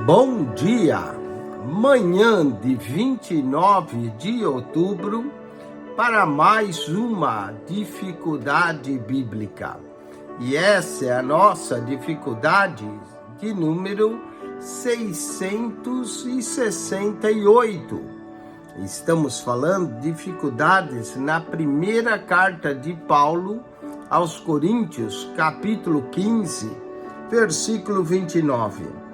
Bom dia! Manhã de 29 de outubro para mais uma dificuldade bíblica. E essa é a nossa dificuldade de número 668. Estamos falando de dificuldades na primeira carta de Paulo aos Coríntios, capítulo 15, versículo 29.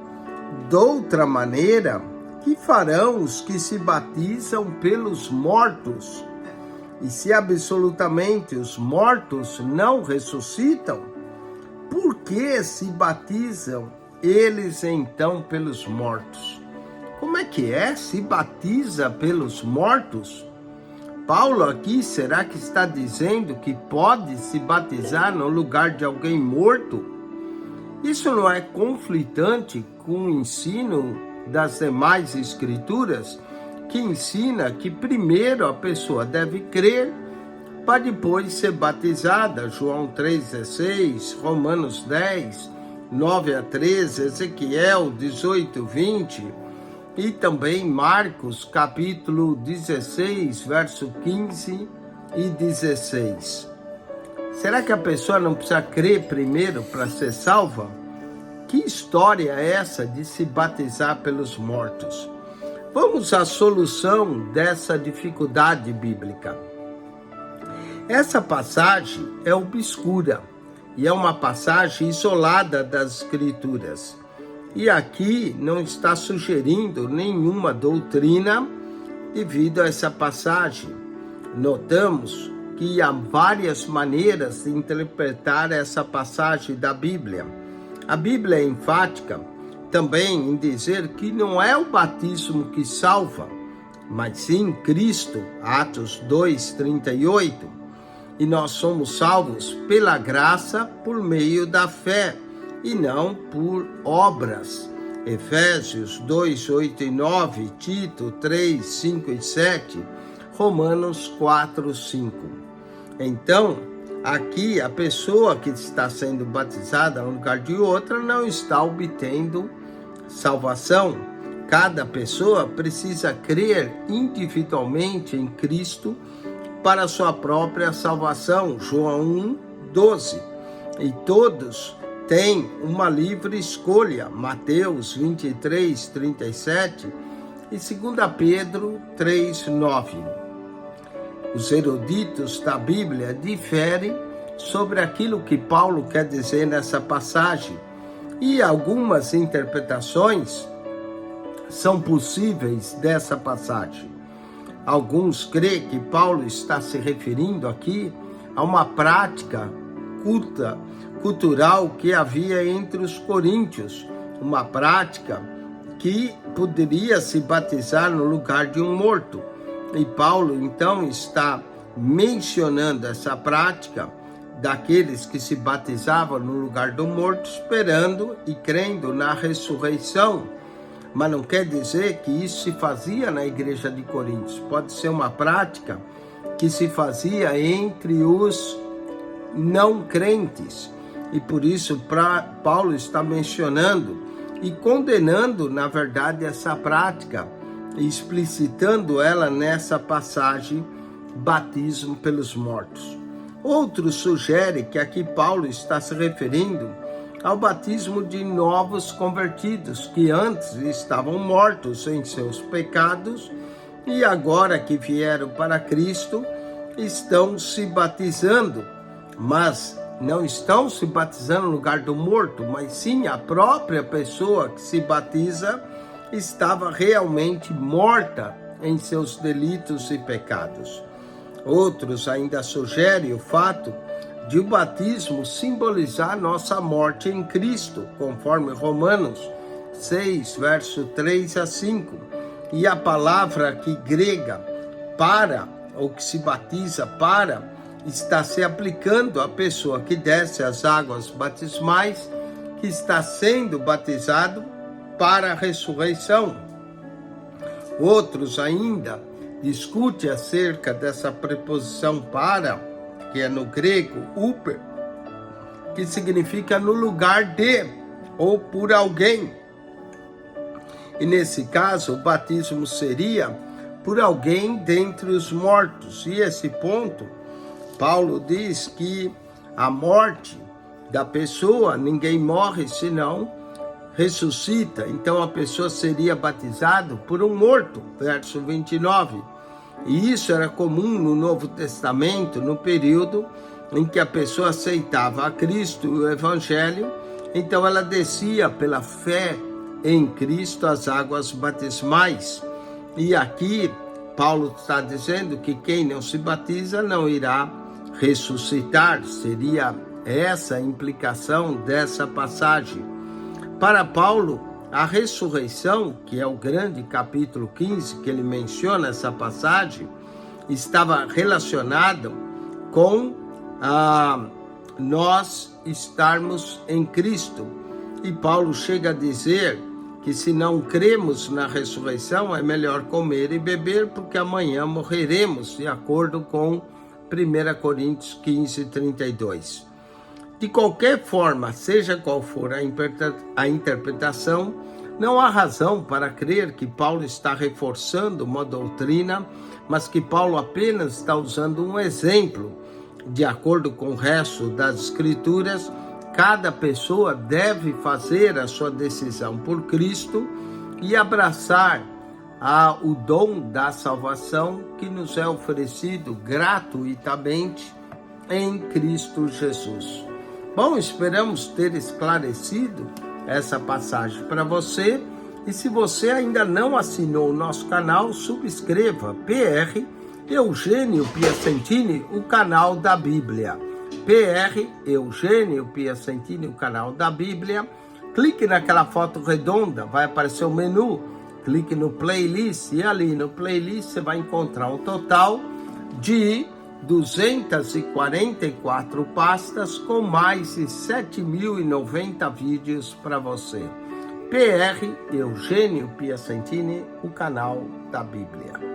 Doutra maneira, que farão os que se batizam pelos mortos? E se absolutamente os mortos não ressuscitam, por que se batizam eles então pelos mortos? Como é que é? Se batiza pelos mortos? Paulo aqui, será que está dizendo que pode se batizar no lugar de alguém morto? Isso não é conflitante com o ensino das demais escrituras, que ensina que primeiro a pessoa deve crer para depois ser batizada? João 3,16, Romanos 10, 9 a 13, Ezequiel 18, 20 e também Marcos capítulo 16, verso 15 e 16. Será que a pessoa não precisa crer primeiro para ser salva? Que história é essa de se batizar pelos mortos? Vamos à solução dessa dificuldade bíblica. Essa passagem é obscura e é uma passagem isolada das Escrituras. E aqui não está sugerindo nenhuma doutrina devido a essa passagem. Notamos que há várias maneiras de interpretar essa passagem da Bíblia. A Bíblia é enfática também em dizer que não é o batismo que salva, mas sim Cristo, Atos 2:38. E nós somos salvos pela graça por meio da fé e não por obras. Efésios 2, 8 e 9, Tito 3, 5 e 7, Romanos 4, 5. Então, aqui a pessoa que está sendo batizada no lugar de outra não está obtendo salvação. Cada pessoa precisa crer individualmente em Cristo para a sua própria salvação. João 1, 12. E todos têm uma livre escolha. Mateus 23, 37 e 2 Pedro 3, 9. Os eruditos da Bíblia diferem sobre aquilo que Paulo quer dizer nessa passagem, e algumas interpretações são possíveis dessa passagem. Alguns creem que Paulo está se referindo aqui a uma prática cultural que havia entre os coríntios, uma prática que poderia se batizar no lugar de um morto. E Paulo, então, está mencionando essa prática daqueles que se batizavam no lugar do morto, esperando e crendo na ressurreição. Mas não quer dizer que isso se fazia na igreja de Coríntios. Pode ser uma prática que se fazia entre os não crentes. E por isso Paulo está mencionando e condenando, na verdade, essa prática, explicitando ela nessa passagem, batismo pelos mortos. Outros sugerem que aqui Paulo está se referindo ao batismo de novos convertidos, que antes estavam mortos em seus pecados e agora que vieram para Cristo, estão se batizando, mas não estão se batizando no lugar do morto, mas sim a própria pessoa que se batiza estava realmente morta em seus delitos e pecados. Outros ainda sugerem o fato de o batismo simbolizar nossa morte em Cristo, conforme Romanos 6, verso 3 a 5. E a palavra aqui grega para, ou que se batiza para, está se aplicando à pessoa que desce as águas batismais, que está sendo batizado para a ressurreição. Outros ainda discutem acerca dessa preposição para, que é no grego uper, que significa no lugar de ou por alguém. E nesse caso, o batismo seria por alguém dentre os mortos. E esse ponto, Paulo diz que a morte da pessoa, ninguém morre senão ressuscita. Então a pessoa seria batizada por um morto, verso 29. E isso era comum no Novo Testamento, no período em que a pessoa aceitava a Cristo e o Evangelho. Então ela descia pela fé em Cristo as águas batismais. E aqui Paulo está dizendo que quem não se batiza não irá ressuscitar. Seria essa a implicação dessa passagem. Para Paulo, a ressurreição, que é o grande capítulo 15 que ele menciona essa passagem, estava relacionado com nós estarmos em Cristo. E Paulo chega a dizer que se não cremos na ressurreição, é melhor comer e beber, porque amanhã morreremos, de acordo com 1 Coríntios 15, 32. De qualquer forma, seja qual for a interpretação, não há razão para crer que Paulo está reforçando uma doutrina, mas que Paulo apenas está usando um exemplo. De acordo com o resto das Escrituras, cada pessoa deve fazer a sua decisão por Cristo e abraçar o dom da salvação que nos é oferecido gratuitamente em Cristo Jesus. Bom, esperamos ter esclarecido essa passagem para você. E se você ainda não assinou o nosso canal, subscreva PR Eugênio Piacentini, o canal da Bíblia. PR Eugênio Piacentini, o canal da Bíblia. Clique naquela foto redonda, vai aparecer o menu. Clique no playlist e ali no playlist você vai encontrar um total de 244 pastas com mais de 7.090 vídeos para você. PR Eugênio Piacentini, o canal da Bíblia.